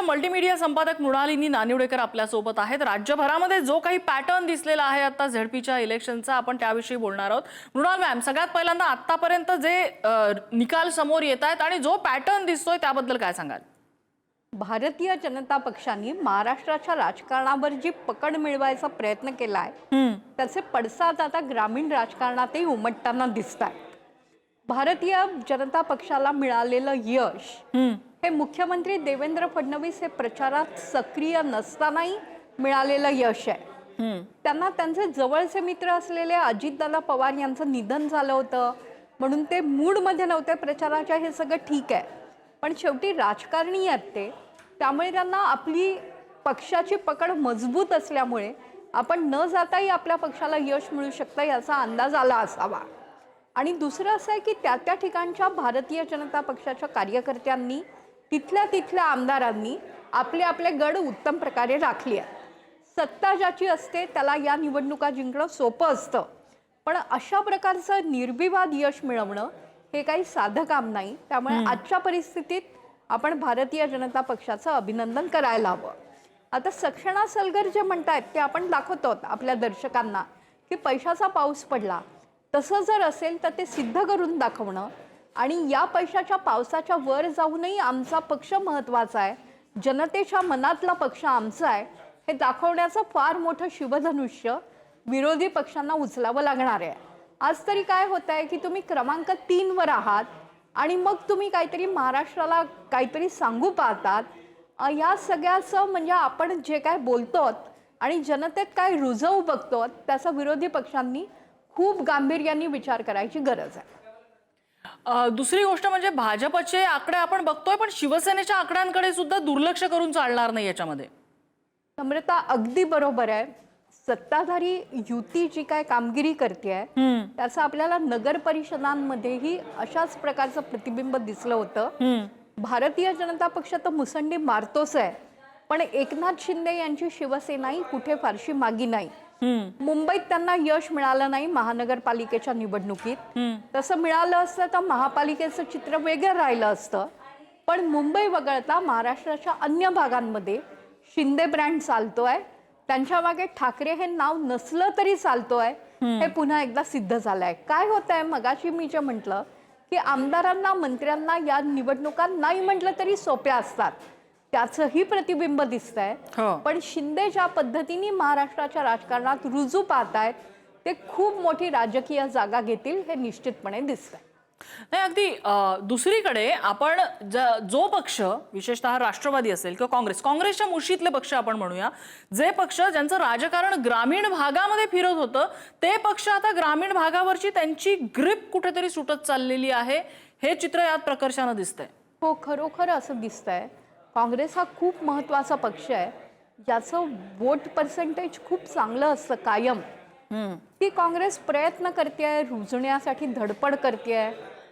Multimedia संपादक मृणालिनी नानिवडेकर आपल्यासोबत आहेत। राज्यभरामध्ये जो काही पॅटर्न दिसलेला आहे आता झेडपीच्या इलेक्शनचा आपण त्याविषयी बोलणार आहोत। मृणाल मॅम, सगळ्यात पहिल्यांदा आतापर्यंत जे निकाल समोर येत आहेत आणि जो पॅटर्न दिसतोय त्याबद्दल काय सांगाल? भारतीय जनता पक्षाने महाराष्ट्राच्या राजकारणावर जी पकड मिळवायचा प्रयत्न केलाय त्याचे पडसाद आता ग्रामीण राजकारणातही उमटताना दिसतात। भारतीय जनता पक्षाला मिळालेलं यश हे मुख्यमंत्री देवेंद्र फडणवीस हे प्रचारात सक्रिय नसतानाही मिळालेलं यश आहे। त्यांना त्यांचे जवळचे मित्र असलेले अजितदादा पवार यांचं निधन झालं होतं म्हणून ते मूड मध्ये नव्हते प्रचाराच्या, हे सगळं ठीक आहे, पण शेवटी राजकारणी आहेत ते, त्यामुळे त्यांना आपली पक्षाची पकड मजबूत असल्यामुळे आपण न जाताही आपल्या पक्षाला यश मिळू शकतं याचा अंदाज आला असावा। आणि दुसरं असं आहे की त्या ठिकाणच्या भारतीय जनता पक्षाच्या कार्यकर्त्यांनी तिथल्या आमदारांनी आपले आपले गड उत्तम प्रकारे राखले आहेत। सत्ता ज्याची असते त्याला या निवडणुका जिंकणं सोपं असतं, पण अशा प्रकारचं निर्विवाद यश मिळवणं हे काही साधं काम नाही। त्यामुळे आजच्या परिस्थितीत आपण भारतीय जनता पक्षाचं अभिनंदन करायला हवं। आता सक्षणा सलगर जे म्हणतायत ते आपण दाखवतो आपल्या दर्शकांना की पैशाचा पाऊस पडला, तसं जर असेल तर ते सिद्ध करून दाखवणं आणि या पैशाच्या पावसाच्या वर जाऊनही आमचा पक्ष महत्त्वाचा आहे, जनतेच्या मनातला पक्ष आमचा आहे, हे दाखवण्याचं फार मोठं शिवधनुष्य विरोधी पक्षांना उचलावं लागणार आहे। आज तरी काय होत आहे की तुम्ही क्रमांक 3 वर आहात आणि मग तुम्ही काहीतरी महाराष्ट्राला काहीतरी सांगू पाहतात। या सगळ्याचं म्हणजे आपण जे काय बोलतो आणि जनतेत काय रुजवू बघतो त्याचा विरोधी पक्षांनी खूप गांभीर्याने विचार करायची गरज आहे। दुसरी गोष्ट म्हणजे भाजपचे आकडे आपण बघतोय, पण शिवसेनेच्या आकड्यांकडे सुद्धा दुर्लक्ष करून चालणार नाही याच्यामध्ये। नम्रता, अगदी बरोबर आहे। सत्ताधारी युती जी काय कामगिरी करते त्याचं आपल्याला नगर परिषदांमध्येही अशाच प्रकारचं प्रतिबिंब दिसलं होतं। भारतीय जनता पक्ष तर मुसंडी मारतोच आहे, पण एकनाथ शिंदे यांची शिवसेनाही कुठे फारशी मागी नाही। मुंबईत त्यांना यश मिळालं नाही महानगरपालिकेच्या निवडणुकीत, तसं मिळालं असतं तर महापालिकेचं चित्र वेगळं राहिलं असतं, पण मुंबई वगळता महाराष्ट्राच्या अन्य भागांमध्ये शिंदे ब्रँड चालतोय, त्यांच्या मागे ठाकरे हे नाव नसलं तरी चालतोय, हे पुन्हा एकदा सिद्ध झालंय। काय होत आहे, मगाशी मी जे म्हटलं की आमदारांना मंत्र्यांना या निवडणुका नाही म्हटलं तरी सोप्या असतात, त्याचंही प्रतिबिंब दिसतंय। पण शिंदे ज्या पद्धतीने महाराष्ट्राच्या राजकारणात रुजू पाहतायत ते खूप मोठी राजकीय जागा घेतील हे निश्चितपणे दिसतंय। नाही, अगदी दुसरीकडे आपण जो पक्ष विशेषतः राष्ट्रवादी असेल किंवा काँग्रेसच्या मुशीतले पक्ष आपण म्हणूया, जे पक्ष ज्यांचं राजकारण ग्रामीण भागामध्ये फिरत होतं ते पक्ष आता ग्रामीण भागावरची त्यांची ग्रिप कुठेतरी सुटत चाललेली आहे, हे चित्र यात प्रकर्षानं दिसतंय। हो, खरोखर असं दिसतंय। काँग्रेस हा खूप महत्त्वाचा पक्ष आहे, ज्याचं वोट पर्सेंटेज खूप चांगलं असतं कायम। ती काँग्रेस प्रयत्न करते, रुजण्यासाठी धडपड करते।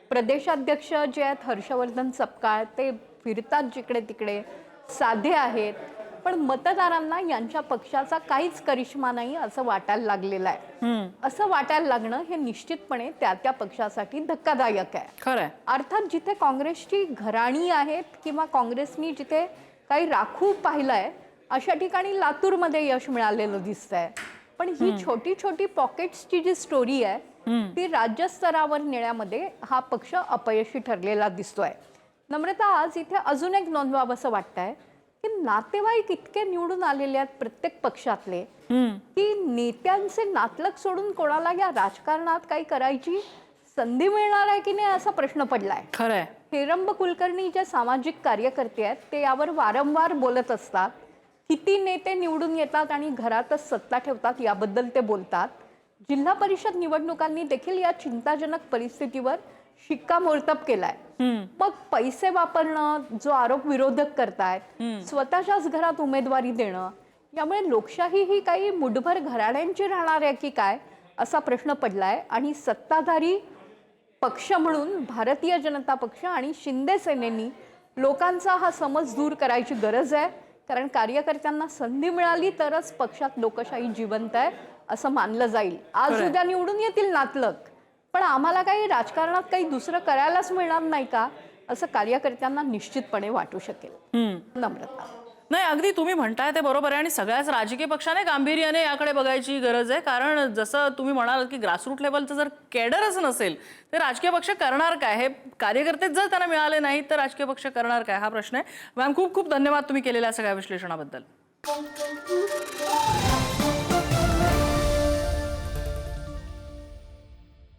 प्रदेशाध्यक्ष जे आहेत हर्षवर्धन सपकाळ ते फिरतात जिकडे तिकडे, साधे आहेत, पण मतदारांना यांच्या पक्षाचा काहीच करिश्मा नाही असं वाटायला लागलेलं आहे। असं वाटायला लागणं हे निश्चितपणे त्या पक्षासाठी धक्कादायक आहे। खरंय। अर्थात जिथे काँग्रेसची घराणी आहेत किंवा काँग्रेसनी जिथे काही राखू पाहिलंय अशा ठिकाणी लातूरमध्ये यश मिळालेलं दिसतंय, पण ही छोटी छोटी पॉकेट्सची जी स्टोरी आहे ती राज्यस्तरावर नेण्यामध्ये हा पक्ष अपयशी ठरलेला दिसतोय। नम्रता, आज इथे अजून एक नोंदवावंसं वाटतंय की नातेवाईक इतके निवडून आलेले आहेत प्रत्येक पक्षातले की नेत्यांचे नातलग सोडून कोणाला या राजकारणात काही करायची संधी मिळणार आहे की नाही असा प्रश्न पडलाय। खरंय। हेरंब कुलकर्णी जे सामाजिक कार्यकर्ते आहेत ते यावर वारंवार बोलत असतात। किती नेते निवडून येतात आणि घरातच सत्ता ठेवतात याबद्दल ते बोलतात। जिल्हा परिषद निवडणुकांनी देखील या चिंताजनक परिस्थितीवर शिक्कामोर्तब केलाय। मग पैसे वापरणं जो आरोप विरोधक करतायत, स्वतःच्याच घरात उमेदवारी देणं, यामुळे लोकशाही ही काही मुठभर घराण्यांची राहणार आहे की काय असा प्रश्न पडलाय। आणि सत्ताधारी पक्ष म्हणून भारतीय जनता पक्ष आणि शिंदे सेनेनी लोकांचा हा समज दूर करायची गरज आहे, कारण कार्यकर्त्यांना संधी मिळाली तरच पक्षात लोकशाही जिवंत आहे असं मानलं जाईल। आज उद्या निवडून येतील नातलग, पण आम्हाला काही राजकारणात काही दुसरं करायलाच मिळणार नाही का असं कार्यकर्त्यांना निश्चितपणे वाटू शकेल। नम्रता। नाही, अगदी तुम्ही म्हणताय ते बरोबर आहे आणि सगळ्याच राजकीय पक्षाने गांभीर्याने याकडे बघायची गरज आहे. कारण जसं तुम्ही म्हणाल की ग्रासरूट लेवलचं जर कॅडरच नसेल तर राजकीय पक्ष करणार काय? हे कार्यकर्तेच जर त्यांना मिळाले नाहीत तर राजकीय पक्ष करणार काय? हा प्रश्न आहे. मॅम, खूप खूप धन्यवाद तुम्ही केलेल्या सगळ्या विश्लेषणाबद्दल.